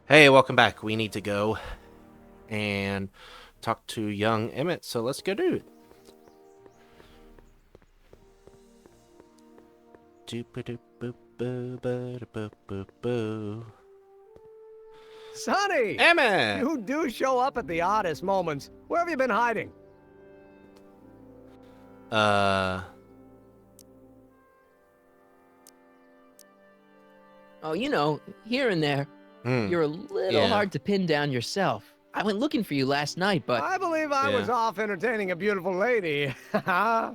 Hey, welcome back. We need to go and talk to young Emmett, so let's go do it. Sonny! Emmett! You do show up at the oddest moments. Where have you been hiding? Oh, here and there. You're a little hard to pin down yourself. I went looking for you last night, but... I believe I was off entertaining a beautiful lady. I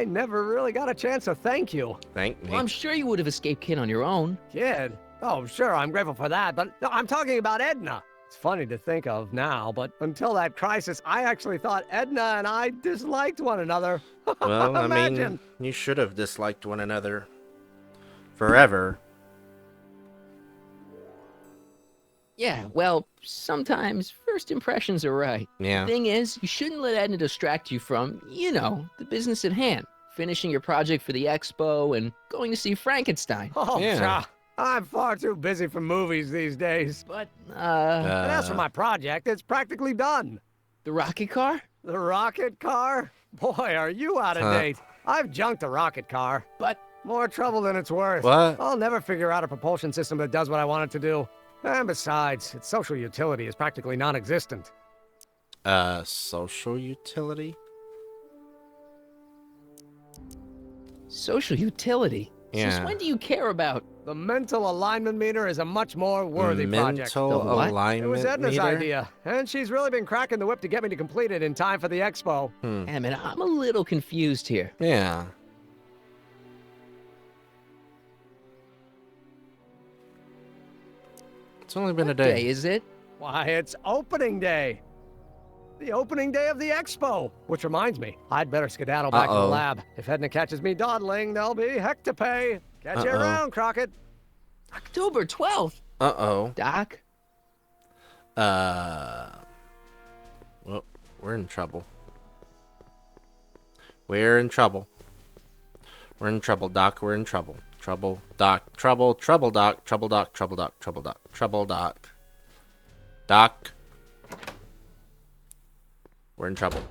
never really got a chance to thank you. Thank me. Well, I'm sure you would have escaped Kid on your own. Kid? Oh, sure, I'm grateful for that, but no, I'm talking about Edna. It's funny to think of now, but until that crisis, I actually thought Edna and I disliked one another. Well, I mean, you should have disliked one another forever. Yeah, well, sometimes first impressions are right. Yeah. The thing is, you shouldn't let Edna distract you from, the business at hand. Finishing your project for the Expo and going to see Frankenstein. Oh, Yeah. I'm far too busy for movies these days. But, And as for my project, it's practically done. the rocket car? The rocket car? Boy, are you out of date. I've junked a rocket car. But... More trouble than it's worth. What? I'll never figure out a propulsion system that does what I want it to do. And besides, its social utility is practically non-existent. Social utility? Social utility? Yeah. Since when do you care about... The mental alignment meter is a much more worthy project. Mental The what? alignment It was Edna's meter? idea, and she's really been cracking the whip to get me to complete it in time for the Expo. Emmett, I'm a little confused here. Yeah. It's only been a What day. day is it? Why, it's opening day. The opening day of the Expo. Which reminds me, I'd better skedaddle back to the lab. If Edna catches me dawdling, there'll be heck to pay. Catch you around, Crockett. October 12th. Uh-oh. Doc? Well, we're in trouble. We're in trouble. We're in trouble, Doc. We're in trouble. Trouble, Doc. Trouble, trouble, Doc. Trouble, Doc. Trouble, Doc. Trouble, Doc. Trouble, Doc. Doc. We're in trouble.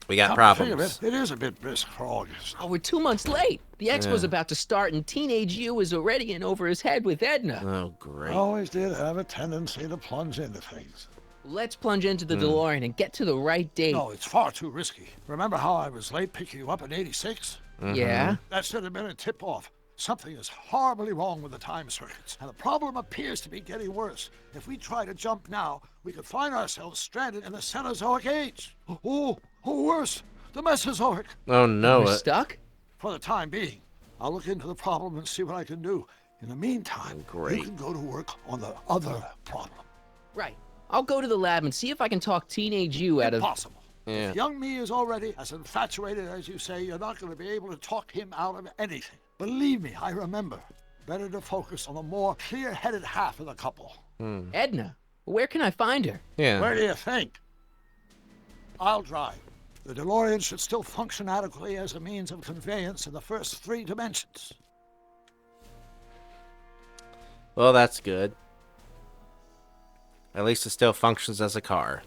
We got problems. It is a bit brisk for August. Oh, we're 2 months late. The Expo's about to start, and Teenage You is already in over his head with Edna. Oh, great. I always did have a tendency to plunge into things. Let's plunge into the DeLorean and get to the right date. No, it's far too risky. Remember how I was late picking you up in '86? Yeah? That should have been a tip-off. Something is horribly wrong with the time circuits, and the problem appears to be getting worse. If we try to jump now, we could find ourselves stranded in the Cenozoic age. Oh, worse, the Mesozoic. Oh, no. We're stuck? For the time being, I'll look into the problem and see what I can do. In the meantime, Great. you can go to work on the other problem. Right. I'll go to the lab and see if I can talk Teenage You out of... Impossible. Yeah. If young me is already as infatuated as you say, you're not going to be able to talk him out of anything. Believe me, I remember. Better to focus on the more clear-headed half of the couple. Edna. Where can I find her? Yeah. Where do you think? I'll drive. The DeLorean should still function adequately as a means of conveyance in the first 3 dimensions. Well, that's good. At least it still functions as a car.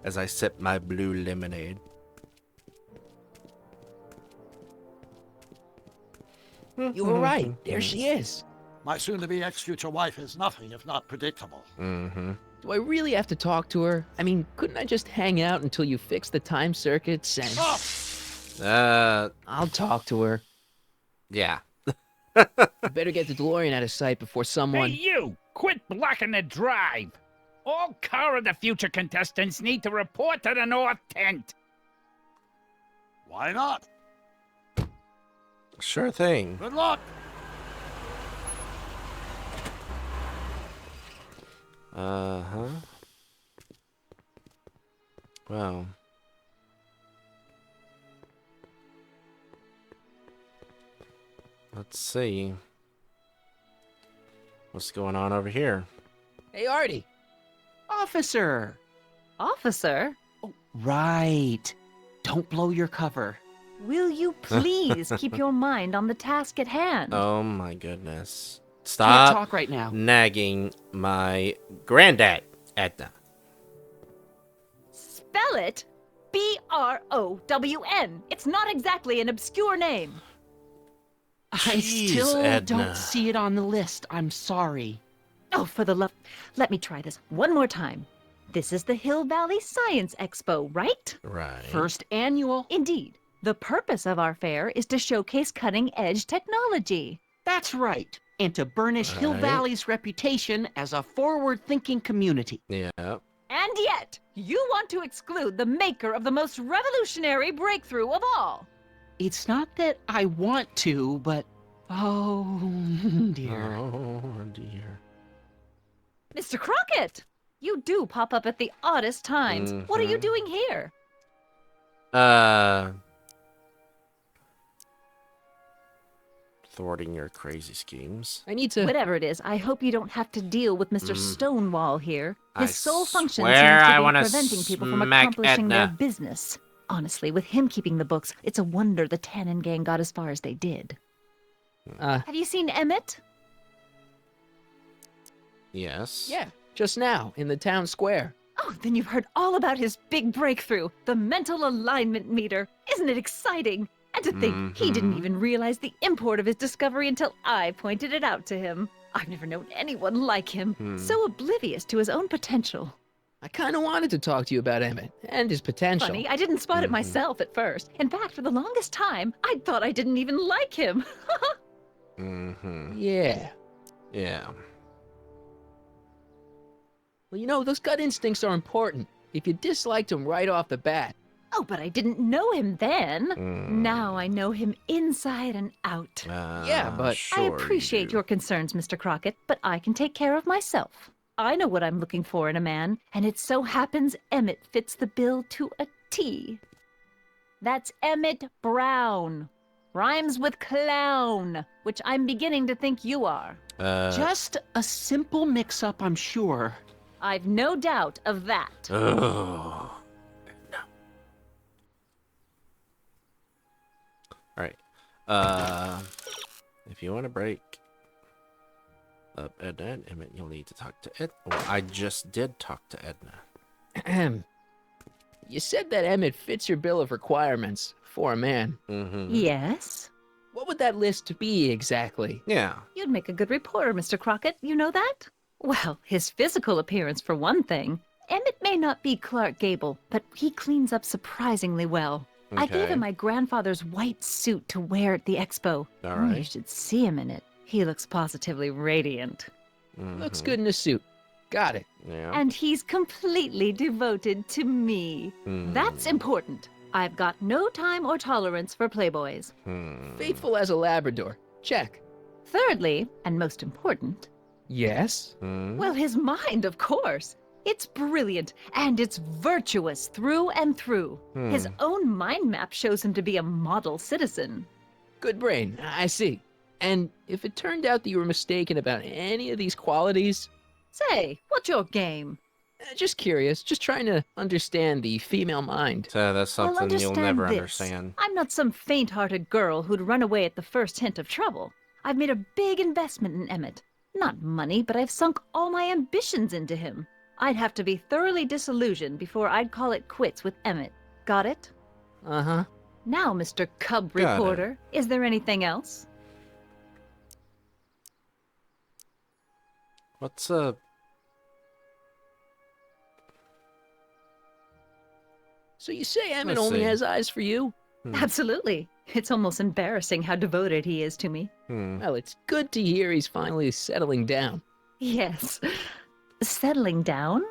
As I sip my blue lemonade. You were right. There she is. My soon-to-be ex-future wife is nothing if not predictable. Do I really have to talk to her? I mean, couldn't I just hang out until you fix the time circuits and... I'll talk to her. Yeah. I better get the DeLorean out of sight before someone... Hey, you! Quit blocking the drive! All Car of the Future contestants need to report to the North Tent. Why not? Sure thing. Good luck! Uh-huh. Well. Let's see. What's going on over here? Hey, Artie. Officer. Officer? Oh, right. Don't blow your cover. Will you please keep your mind on the task at hand? Oh my goodness. Can't Stop talk right now. nagging my granddad, Edna. Spell it Brown. It's not exactly an obscure name. I Jeez, still Edna. don't see it on the list. I'm sorry. Oh, for the love... Let me try this one more time. This is the Hill Valley Science Expo, right? Right. First annual. Indeed. The purpose of our fair is to showcase cutting-edge technology. That's right. And to burnish Hill Right. Valley's reputation as a forward-thinking community. Yeah. And yet, you want to exclude the maker of the most revolutionary breakthrough of all. It's not that I want to, but... Oh, dear. Oh dear. Mr. Crockett! You do pop up at the oddest times. What are you Mhm. doing here? Thwarting your crazy schemes. I need to. Whatever it is, I hope you don't have to deal with Mr. Stonewall here. His I sole function swear seems I to wanna be preventing people from smack accomplishing their Edna. business. Honestly, with him keeping the books, it's a wonder the Tannen gang got as far as they did. Have you seen Emmett? Yes. Yeah, just now in the town square. Oh, then you've heard all about his big breakthrough, the mental alignment meter. Isn't it exciting? And to think he didn't even realize the import of his discovery until I pointed it out to him. I've never known anyone like him, so oblivious to his own potential. I kind of wanted to talk to you about Emmett and his potential. Funny, I didn't spot it myself at first. In fact, for the longest time, I thought I didn't even like him. Yeah. Yeah. Well, you know, those gut instincts are important. If you disliked him right off the bat. Oh, but I didn't know him then. Now I know him inside and out. Yeah, but- I appreciate your concerns, Mr. Crockett, but I can take care of myself. I know what I'm looking for in a man, and it so happens Emmett fits the bill to a T. That's Emmett Brown. Rhymes with clown, which I'm beginning to think you are. Just a simple mix-up, I'm sure. I've no doubt of that. Oh. No. All right. If you want to break up Edna and Emmett, you'll need to talk to Ed. Well, I just did talk to Edna. Ahem. You said that Emmett fits your bill of requirements for a man. Yes? What would that list be exactly? Yeah. You'd make a good reporter, Mr. Crockett. You know that? Well, his physical appearance, for one thing. Emmett may not be Clark Gable, but he cleans up surprisingly well. I gave Okay. him my grandfather's white suit to wear at the expo. All You right. should see him in it. He looks positively radiant. Looks good in a suit. Got it. Yeah. And he's completely devoted to me. That's important. I've got no time or tolerance for playboys. Faithful as a Labrador. Check. Thirdly, and most important, Yes. well, his mind, of course. It's brilliant, and it's virtuous through and through. His own mind map shows him to be a model citizen. Good brain. I see. And if it turned out that you were mistaken about any of these qualities, Say, what's your game? just curious, just trying to understand the female mind. So that's Well, something you'll understand never this. understand. I'm not some faint-hearted girl who'd run away at the first hint of trouble. I've made a big investment in Emmett. Not money, but I've sunk all my ambitions into him. I'd have to be thoroughly disillusioned before I'd call it quits with Emmett. Got it? Uh-huh. Now, Mr. Cub Got it. Reporter, is there anything else? What's So you say Emmett Let's only see. has eyes for you? Absolutely. It's almost embarrassing how devoted he is to me. Well, it's good to hear he's finally settling down. Yes. Settling down?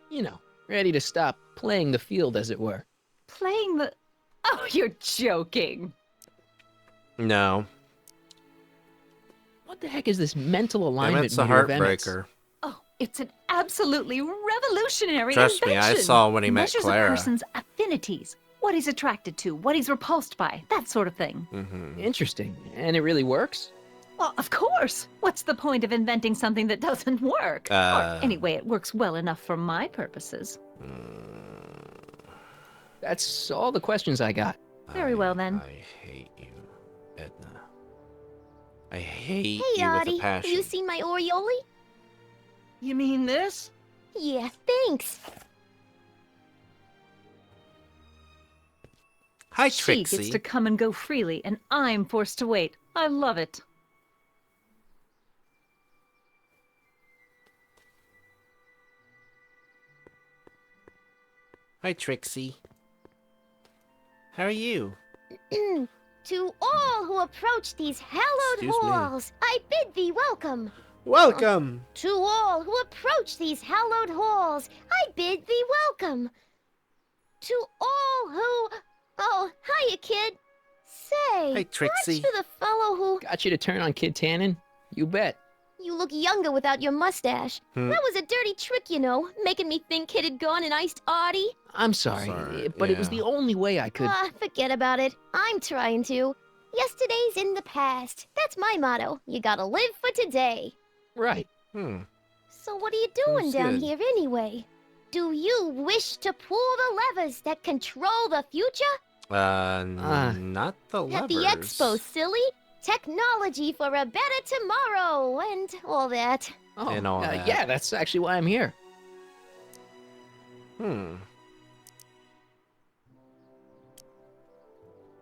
You know, ready to stop playing the field, as it were. Playing the... Oh, you're joking. No. What the heck is this mental alignment Emmett's a meter of Emmett's? heartbreaker. Oh, it's an absolutely revolutionary Trust me, I invention. saw when he met Measures Clara. a person's affinities, what he's attracted to, what he's repulsed by, that sort of thing. Interesting. And it really works? Well, of course. What's the point of inventing something that doesn't work? Or anyway, it works well enough for my purposes. That's all the questions I got. Very well, then. I hate you, Edna. I hate Hey, you with a Artie, have passion. you seen my Oriole? You mean this? Yeah, thanks. Hi, She Trixie. gets to come and go freely, and I'm forced to wait. I love it. Hi, Trixie. How are you? To all who approach these hallowed Excuse me. halls, I bid thee welcome. Welcome. To all who approach these hallowed halls, I bid thee welcome. To all who... Oh, hiya, kid. Say, Hey, Trixie. aren't you the fellow who... Got you to turn on Kid Tannen? You bet. You look younger without your mustache. Hmm. That was a dirty trick, you know, making me think Kid had gone and iced Artie. I'm sorry, but it was yeah. the only way I could. Forget about it. I'm trying to. Yesterday's in the past. That's my motto. You gotta live for today. Right. So what are you doing Sounds down good. here anyway? Do you wish to pull the levers that control the future? Not the levers. At the Expo, silly. Technology for a better tomorrow and all that. Oh, And all that. yeah, that's actually why I'm here.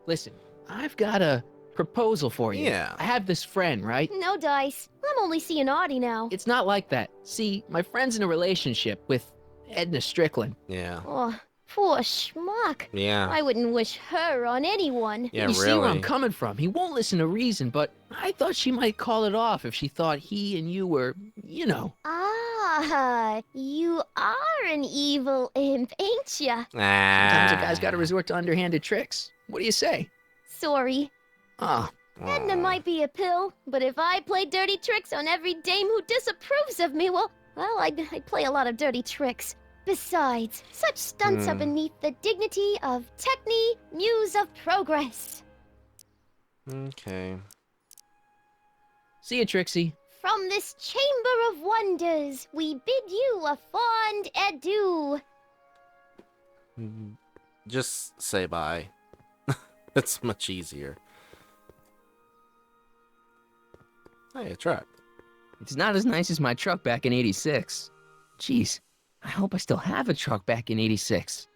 Listen, I've got a proposal for you. Yeah. I have this friend, right? No dice. I'm only seeing Artie now. It's not like that. See, my friend's in a relationship with Edna Strickland. Yeah. Oh, poor schmuck. Yeah. I wouldn't wish her on anyone. Yeah, You see where I'm really. coming from. He won't listen to reason, but I thought she might call it off if she thought he and you were, you know. Ah, you are an evil imp, ain't ya? Sometimes a guy's Ah. got to resort to underhanded tricks. What do you say? Sorry. Ah, Edna might be a pill, but if I play dirty tricks on every dame who disapproves of me, well, I'd play a lot of dirty tricks. Besides, such stunts are beneath the dignity of Techne, Muse of Progress. Okay. see you, Trixie. From this chamber of wonders, we bid you a fond adieu. Just say bye. It's much easier. Hey, a truck. It's not as nice as my truck back in '86. Jeez, I hope I still have a truck back in '86.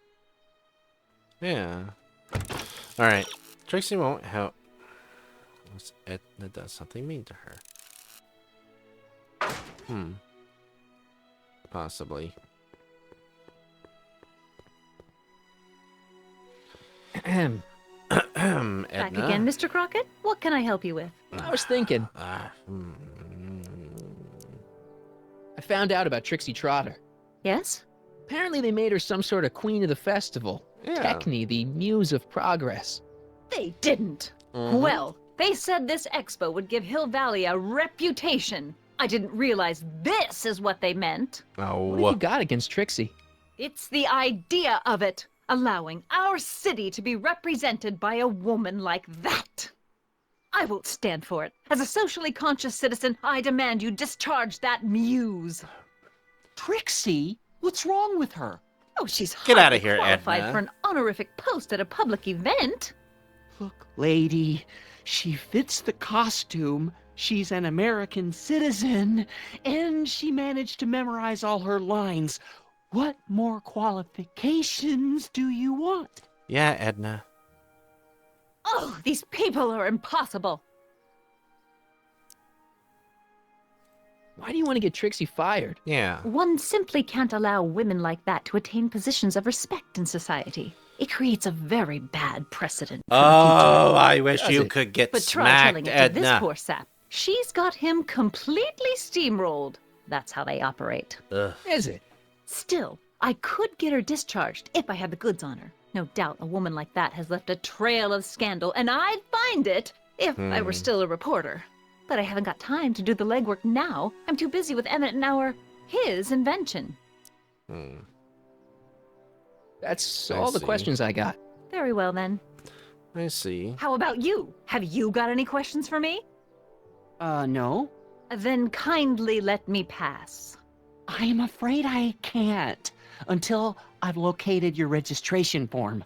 Yeah. Alright. Trixie won't help. Unless Edna does something mean to her. Possibly. Ahem. Edna? Back again, Mr. Crockett? What can I help you with? I was thinking, I found out about Trixie Trotter. Yes? Apparently they made her some sort of queen of the festival. Yeah. Techne, the muse of progress. They didn't. Mhm. Well, they said this expo would give Hill Valley a reputation. I didn't realize this is what they meant. What have Oh. you got against Trixie? It's the idea of it, allowing our city to be represented by a woman like that. I won't stand for it. As a socially conscious citizen, I demand you discharge that muse. Trixie? What's wrong with her? Oh, she's Get outta hardly here, qualified Edna. for an honorific post at a public event. Look, lady, she fits the costume. She's an American citizen, and she managed to memorize all her lines. What more qualifications do you want? Yeah, Edna. Oh, these people are impossible. Why do you want to get Trixie fired? Yeah. One simply can't allow women like that to attain positions of respect in society. It creates a very bad precedent. For the Oh, future. I wish Does you it? could get But try smacked, telling it to this Edna. poor sap. She's got him completely steamrolled. That's how they operate. Ugh. Is it? Still, I could get her discharged if I had the goods on her. No doubt a woman like that has left a trail of scandal, and I'd find it if I were still a reporter. But I haven't got time to do the legwork now. I'm too busy with Emmett and his invention. That's I all the see. questions I got. Very well, then. I see. How about you? Have you got any questions for me? No. Then kindly let me pass. I'm afraid I can't until I've located your registration form.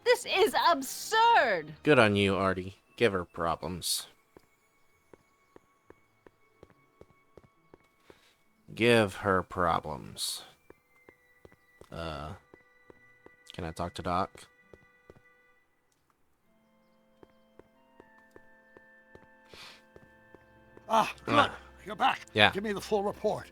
This is absurd! Good on you, Artie. Give her problems. Give her problems. Can I talk to Doc? Ah, good. You're back. Yeah. Give me the full report.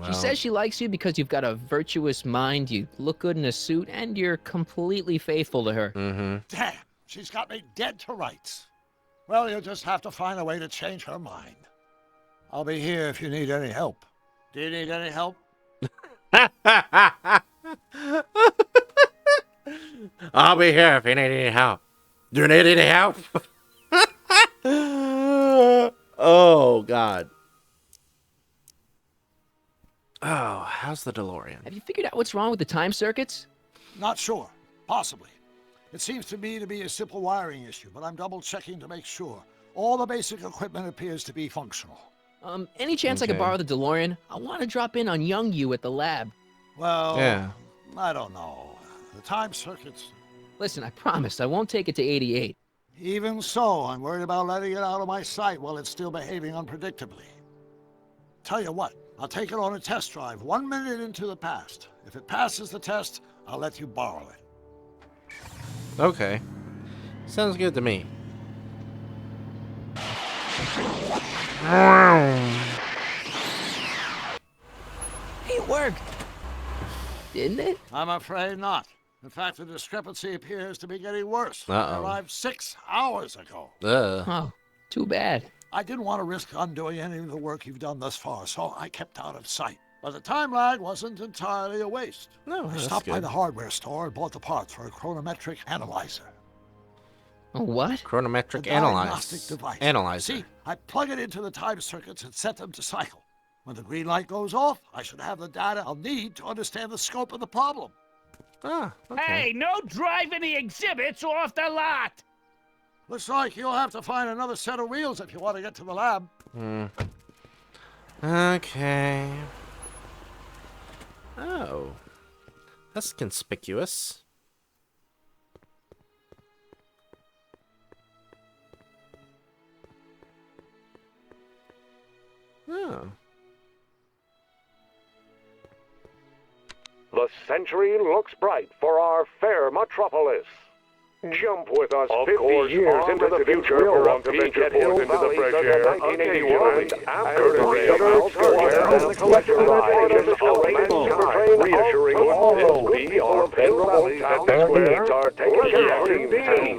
She says she likes you because you've got a virtuous mind, you look good in a suit, and you're completely faithful to her. Mm-hmm. Damn, she's got me dead to rights. Well, you'll just have to find a way to change her mind. I'll be here if you need any help. Do you need any help? I'll be here if you need any help. Do you need any help? Oh, God. Oh, how's the DeLorean? Have you figured out what's wrong with the time circuits? Not sure. Possibly. It seems to me to be a simple wiring issue, but I'm double-checking to make sure. All the basic equipment appears to be functional. Any chance I could borrow the DeLorean? I want to drop in on young you at the lab. Well, Yeah. I don't know. The time circuits... Listen, I promise I won't take it to 88. Even so, I'm worried about letting it out of my sight while it's still behaving unpredictably. Tell you what, I'll take it on a test drive 1 minute into the past. If it passes the test, I'll let you borrow it. Okay. Sounds good to me. It worked! Didn't it? I'm afraid not. In fact, the discrepancy appears to be getting worse. Uh-oh. I arrived 6 hours ago. Oh, too bad. I didn't want to risk undoing any of the work you've done thus far, so I kept out of sight. But the time lag wasn't entirely a waste. No, I that's stopped by good. the hardware store and bought the parts for a chronometric analyzer. A what? Chronometric A diagnostic device. analyzer. See, I plug it into the time circuits and set them to cycle. When the green light goes off, I should have the data I'll need to understand the scope of the problem. Ah, okay. Hey, no driving the exhibits off the lot! Looks like you'll have to find another set of wheels if you want to get to the lab. Okay. Oh. That's conspicuous. Oh. The century looks bright for our fair metropolis. Jump with us 50 years into the future for a peek at Hill Valley into the 1981 after the Shuttered Square and the collector ride is a reassuring all be our favorable town squares are taken care of in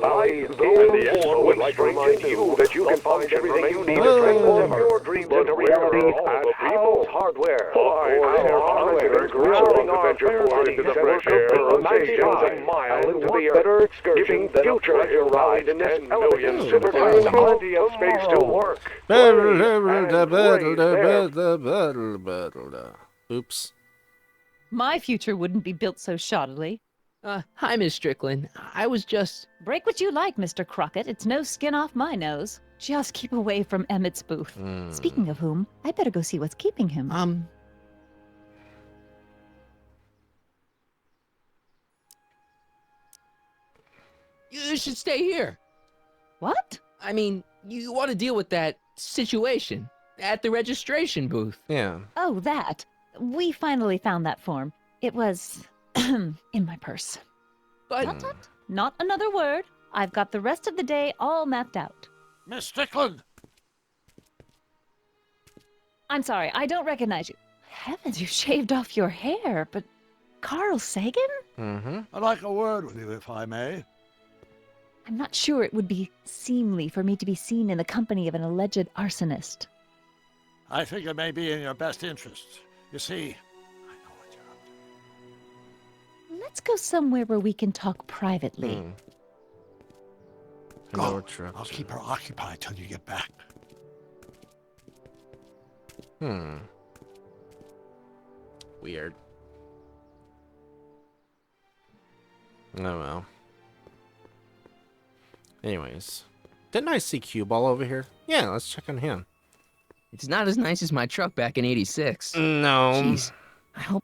Valley. And the Expo would like to remind you that you can find everything you need to transform your dreams into reality at People's Hardware. Growing our adventure forward into the fresh air, imaginations a mile into the better excursion future a ride in this million super trains, plenty of space to work. Oops. My future wouldn't be built so shoddily. Hi, Miss Strickland. I was just... Break what you like, Mr. Crockett. It's no skin off my nose. Just keep away from Emmett's booth. Speaking of whom, I better go see what's keeping him. You should stay here. What? I mean, you want to deal with that situation at the registration booth. Yeah. Oh, that. We finally found that form. It was in my purse. But Tut, tut. Not another word. I've got the rest of the day all mapped out. Miss Strickland! I'm sorry, I don't recognize you. Heavens, you shaved off your hair, but Carl Sagan? Mm-hmm. I'd like a word with you, if I may. I'm not sure it would be seemly for me to be seen in the company of an alleged arsonist. I think it may be in your best interests. You see, I know what you're up to. Let's go somewhere where we can talk privately. Go. I'll keep her occupied till you get back. Weird. Oh well. Anyways. Didn't I see Cue Ball over here? Yeah, let's check on him. it's not as nice as my truck back in 86. No. Jeez. I hope...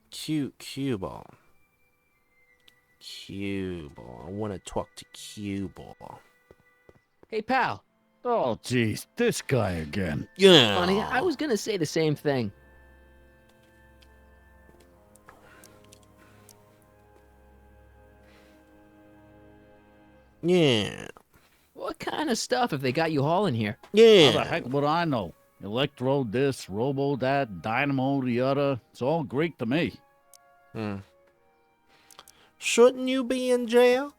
Cue Ball. Cue Ball. I want to talk to Cue Ball. Hey, pal. Oh, jeez, this guy again. Yeah. Funny, I was gonna say the same thing. Yeah. What kind of stuff have they got you hauling here? Yeah. How the heck would I know? Electro this, robo that, dynamo the other. It's all Greek to me. Shouldn't you be in jail?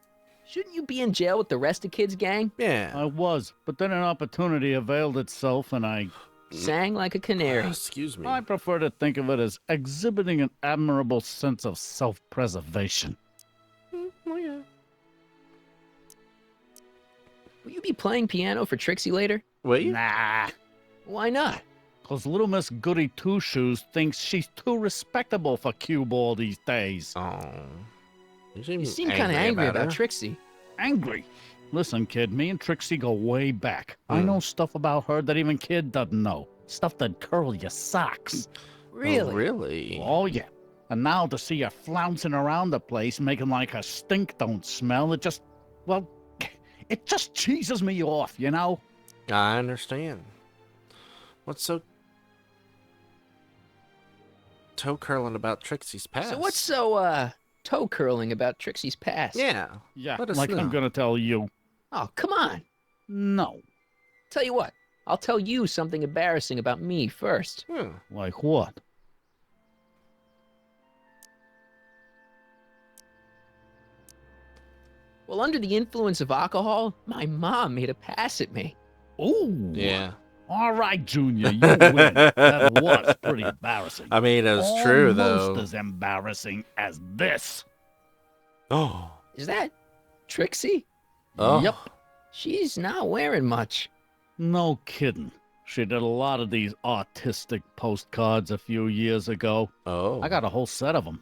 Shouldn't you be in jail with the rest of kids' gang? Yeah. I was, but then an opportunity availed itself and I Sang like a canary. Excuse me. I prefer to think of it as exhibiting an admirable sense of self-preservation. Well, yeah. Will you be playing piano for Trixie later? Will you? Nah, Why not? 'cause little Miss Goody Two-Shoes thinks she's too respectable for cue ball these days. Oh. You seem kind of angry about her. Trixie. Angry. Listen, kid, me and Trixie go way back. I know stuff about her that even kid doesn't know. Stuff that curl your socks. Really? Oh, really? Oh, yeah. And now to see her flouncing around the place, making like her stink don't smell, it just, well, it just cheeses me off, you know? I understand. What's so toe curling about Trixie's past? So what's so, toe curling about Trixie's past? Yeah. Yeah, Let us like know. I'm gonna tell you. Oh, come on. No. Tell you what, I'll tell you something embarrassing about me first. Like what? Well, under the influence of alcohol, my mom made a pass at me. Ooh. Yeah. All right, Junior, you win. That was pretty embarrassing. I mean, it was true, though. Almost as embarrassing as this. Oh. Is that Trixie? Oh. Yep. She's not wearing much. No kidding. She did a lot of these artistic postcards a few years ago. Oh. I got a whole set of them.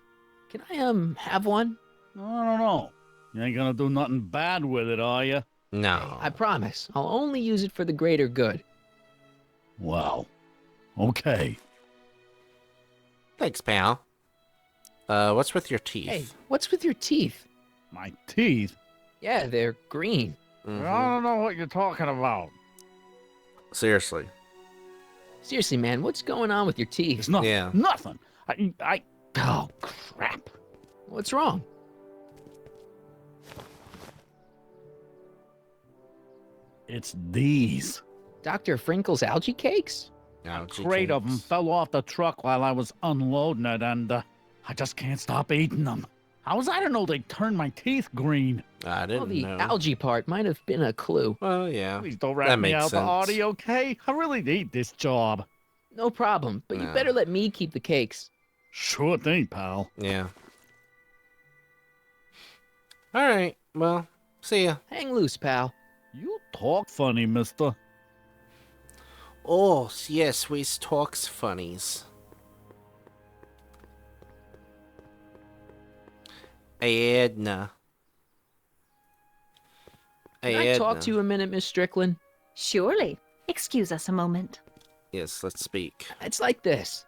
Can I, have one? I don't know. You ain't gonna do nothing bad with it, are you? No. I promise. I'll only use it for the greater good. Wow. Okay. Thanks, pal. What's with your teeth? Hey, what's with your teeth? My teeth? Yeah, they're green. Mhm. I don't know what you're talking about. Seriously. Seriously, man, what's going on with your teeth? It's nothing. Yeah. Nothing. Oh, crap. What's wrong? It's these. Dr. Frinkle's algae cakes? Algae Crate of them cakes. fell off the truck while I was unloading it, and I just can't stop eating them. How was I to know they'd turn my teeth green? I didn't Well, the know. algae part might have been a clue. Well, yeah. Please don't That rat me makes out sense. the audio, okay? I really need this job. No problem, but you No. better let me keep the cakes. Sure thing, pal. Yeah. All right. Well, see ya. Hang loose, pal. You talk funny, mister. Oh, yes, we talks funnies. Hey, Edna. Hey, Can I Edna. talk to you a minute, Miss Strickland? Surely. Excuse us a moment. Yes, let's speak. It's like this.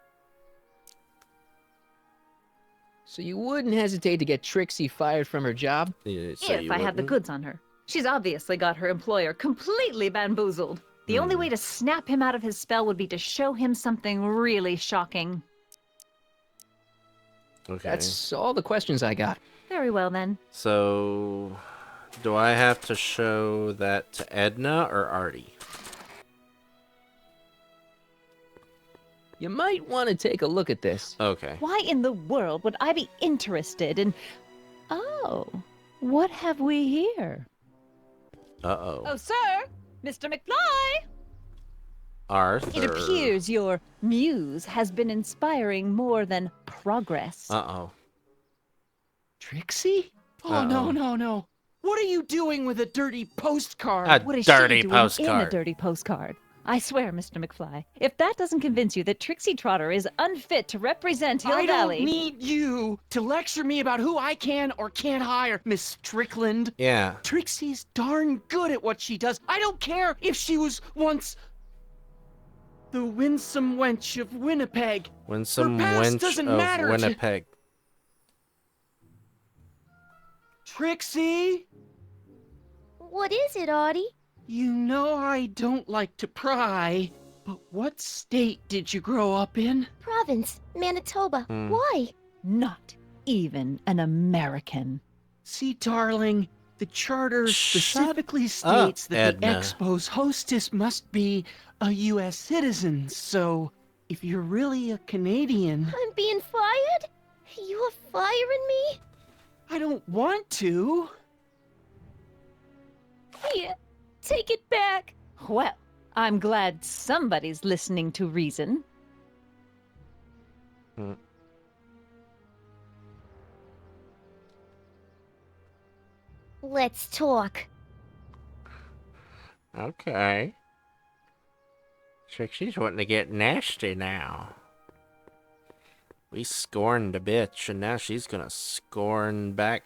So you wouldn't hesitate to get Trixie fired from her job? Yeah, so If you I had the wouldn't? goods on her. She's obviously got her employer completely bamboozled. The only way to snap him out of his spell would be to show him something really shocking. Okay. That's all the questions I got. Very well, then. So, do I have to show that to Edna or Artie? You might want to take a look at this. Okay. Why in the world would I be interested in... Oh, what have we here? Uh-oh. Oh, sir! Mr. McFly! Arthur. It appears your muse has been inspiring more than progress. Uh-oh. Trixie? Oh, Uh-oh. no. What are you doing with a dirty postcard? A What is dirty she doing in a postcard. dirty postcard? I swear, Mr. McFly, if that doesn't convince you that Trixie Trotter is unfit to represent Hill I Valley... don't need you to lecture me about who I can or can't hire, Miss Strickland. Yeah. Trixie's darn good at what she does. I don't care if she was once the winsome wench of Winnipeg. Winsome Her past wench doesn't of matter to- Winnipeg. Trixie? What is it, Artie? You know I don't like to pry, but what state did you grow up in? Province, Manitoba. Why? Not even an American. See, darling, the charter Shut specifically up, states that Edna. the Expo's hostess must be a U.S. citizen, so if you're really a Canadian... I'm being fired? You are firing me? I don't want to. Here, take it back. Well, I'm glad somebody's listening to reason. Let's talk. Okay. Trixie's wanting to get nasty now. We scorned a bitch, and now she's gonna scorn back.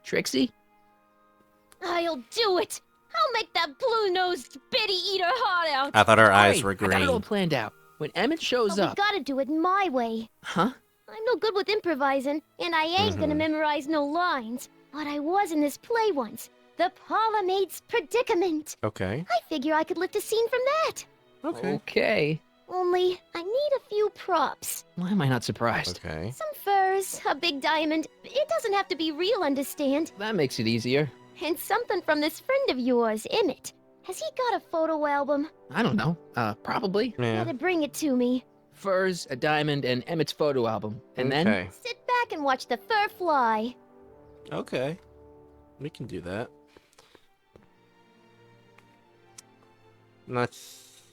Trixie? I'll do it. I'll make that blue-nosed Betty eat her heart out. I thought her eyes Alright, were I got it all green. planned out. When Emmett shows But we up... gotta do it my way. Huh? I'm no good with improvising, and I ain't gonna memorize no lines. But I was in this play once. The Parlor Maid's Predicament. Okay. I figure I could lift a scene from that. Okay. Okay. Only, I need a few props. Why am I not surprised? Okay. Some furs, a big diamond. It doesn't have to be real, understand? That makes it easier. And something from this friend of yours, Emmett. Has he got a photo album? I don't know. Probably. Yeah. Gotta bring it to me. Furs, a diamond, and Emmett's photo album. And then... Okay. Sit back and watch the fur fly. Okay. We can do that. And I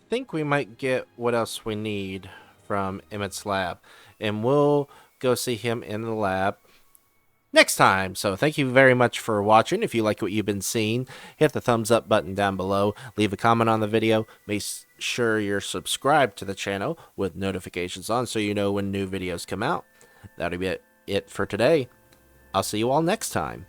think we might get what else we need from Emmett's lab. And we'll go see him in the lab next time. So thank you very much for watching. If you like what you've been seeing, hit the thumbs up button down below. Leave a comment on the video. Make sure you're subscribed to the channel with notifications on so you know when new videos come out. That'll be it for today. I'll see you all next time.